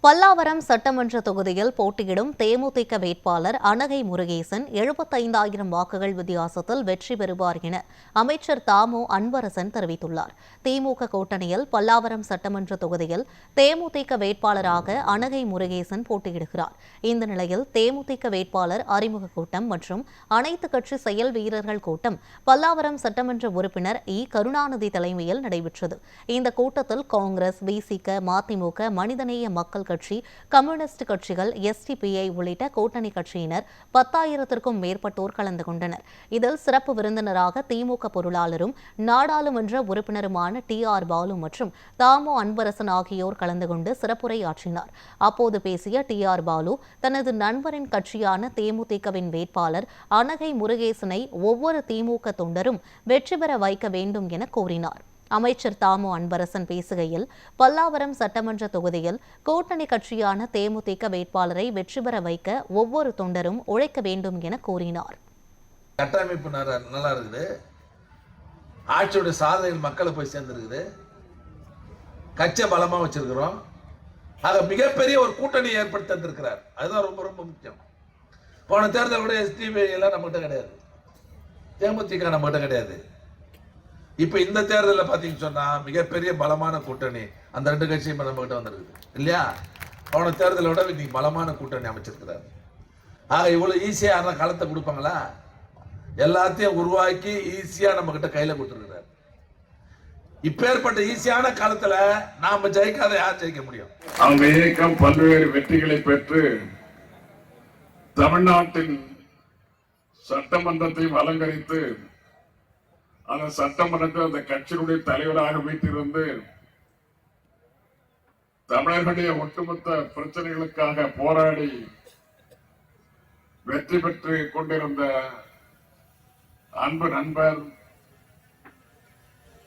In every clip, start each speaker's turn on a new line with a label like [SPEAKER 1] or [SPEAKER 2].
[SPEAKER 1] பல்லாவரம் சட்டமன்ற தொகுதியில் போட்டியிடும் தேமுதிக வேட்பாளர் அனகை முருகேசன் 75,000 வாக்குகள் வித்தியாசத்தில் வெற்றி பெறுவார் என அமைச்சர் தாமு அன்பரசன் தெரிவித்துள்ளார். திமுக கூட்டணியில் பல்லாவரம் சட்டமன்ற தொகுதியில் தேமுதிக வேட்பாளராக அனகை முருகேசன் போட்டியிடுகிறார். இந்த நிலையில் தேமுதிக வேட்பாளர் அறிமுக கூட்டம் மற்றும் அனைத்து கட்சி செயல் வீரர்கள் கூட்டம் பல்லாவரம் சட்டமன்ற உறுப்பினர் கருணாநிதி தலைமையில் நடைபெற்றது. இந்த கூட்டத்தில் காங்கிரஸ், விசிக, மதிமுக, மனிதநேய மக்கள் கட்சி, கம்யூனிஸ்ட் கட்சிகள், எஸ்டிபிஐ உள்ளிட்ட கூட்டணி கட்சியினர் 10,000க்கும் மேற்பட்டோர் கலந்து கொண்டனர். இதில் சிறப்பு விருந்தினராக திமுக பொருளாளரும் நாடாளுமன்ற உறுப்பினருமான TR பாலு மற்றும் தாமு அன்பரசன் ஆகியோர் கலந்து கொண்டு சிறப்புரையாற்றினார். அப்போது பேசிய TR பாலு தனது நண்பரின் கட்சியான தேமுதிகவின் வேட்பாளர் அனகை முருகேசனை ஒவ்வொரு திமுக தொண்டரும் வெற்றி பெற வைக்க வேண்டும் என கோரினார். அமைச்சர் தாமு அன்பரசன் பேசுகையில், பல்லாவரம் சட்டமன்ற தொகுதியில் கூட்டணி கட்சியான தேமுதிக வேட்பாளரை வெற்றி பெற வைக்க ஒவ்வொரு தொண்டரும் உழைக்க வேண்டும் என கூறினார்.
[SPEAKER 2] கட்டமைப்பு நல்லா இருக்குது, ஆட்சியோட சாதனைகள் மக்களை போய் சேர்ந்திருக்குது, கட்சியை பலமா வச்சிருக்கிறோம். ஆக மிகப்பெரிய ஒரு கூட்டணி ஏற்படுத்தி தந்திருக்கிறார். அதுதான் ரொம்ப ரொம்ப முக்கியம். போன தேர்தல் கூட STB எல்லாம் நம்மகிட்ட கிடையாது, தேமுதிக நம்மகிட்ட கிடையாது. இப்ப இந்த தேர்தலில் பாத்தீங்கன்னு சொன்னா மிகப்பெரிய பலமான கூட்டணி அந்த ரெண்டு கட்சியும் நம்ம கிட்ட வந்திருக்குது இல்லையா? போன தேர்தலை விட இன்னைக்கு பலமான கூட்டணி அமைச்சிருக்கிறார். ஆக இவ்வளவு ஈஸியா காலத்தை கொடுப்பாங்களா? எல்லாத்தையும் உருவாக்கி ஈஸியா நம்ம கிட்ட கையில கொடுத்துருக்கிறார். இப்பேற்பட்ட ஈஸியான காலத்துல நாம ஜெயிக்காத யார் ஜெயிக்க முடியும்?
[SPEAKER 3] அந்த இயக்கம் பல்வேறு வெற்றிகளை பெற்று தமிழ்நாட்டின் சட்டமன்றத்தை அலங்கரித்து அந்த சட்டமன்றத்தில் அந்த கட்சியினுடைய தலைவராக வீட்டிலிருந்து தமிழர்களுடைய ஒட்டுமொத்த பிரச்சனைகளுக்காக போராடி வெற்றி பெற்று கொண்டிருந்த அன்பு நண்பர்,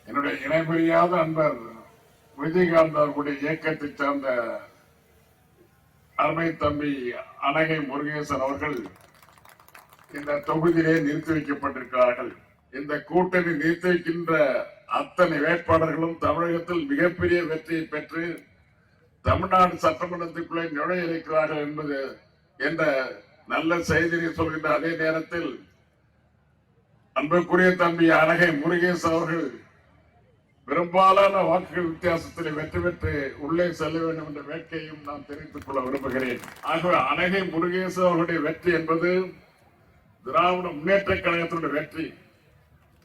[SPEAKER 3] என்னுடைய இணைபிரியாத நண்பர் விஜயகாந்த் அவர்களுடைய இயக்கத்தை சார்ந்த அருமை தம்பி அனகை முருகேசன் அவர்கள் இந்த தொகுதியிலே நிறுத்தி வைக்கப்பட்டிருக்கிறார்கள். இந்த கூட்டணி நிறுத்தி வைக்கின்ற அத்தனை வேட்பாளர்களும் தமிழகத்தில் மிகப்பெரிய வெற்றியை பெற்று தமிழ்நாடு சட்டமன்றத்துக்குள்ளே நுழைய இருக்கிறார்கள் என்பது என்ற நல்ல செய்தியை சொல்கின்ற அதே நேரத்தில் அன்புக்குரிய தம்பி அனகை முருகேசன் அவர்கள் பெரும்பாலான வாக்குகள் வித்தியாசத்தில் வெற்றி பெற்று உள்ளே செல்ல வேண்டும் என்ற வேட்கையும் நான் தெரிவித்துக் கொள்ள விரும்புகிறேன். ஆகவே அனகை முருகேசன் அவர்களுடைய வெற்றி என்பது திராவிட முன்னேற்ற கழகத்தினுடைய வெற்றி,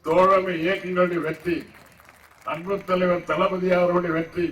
[SPEAKER 3] தோழமை இயக்கங்களுடைய வெற்றி, அன்பு தலைவர் தளபதி அவர்களுடைய வெற்றி,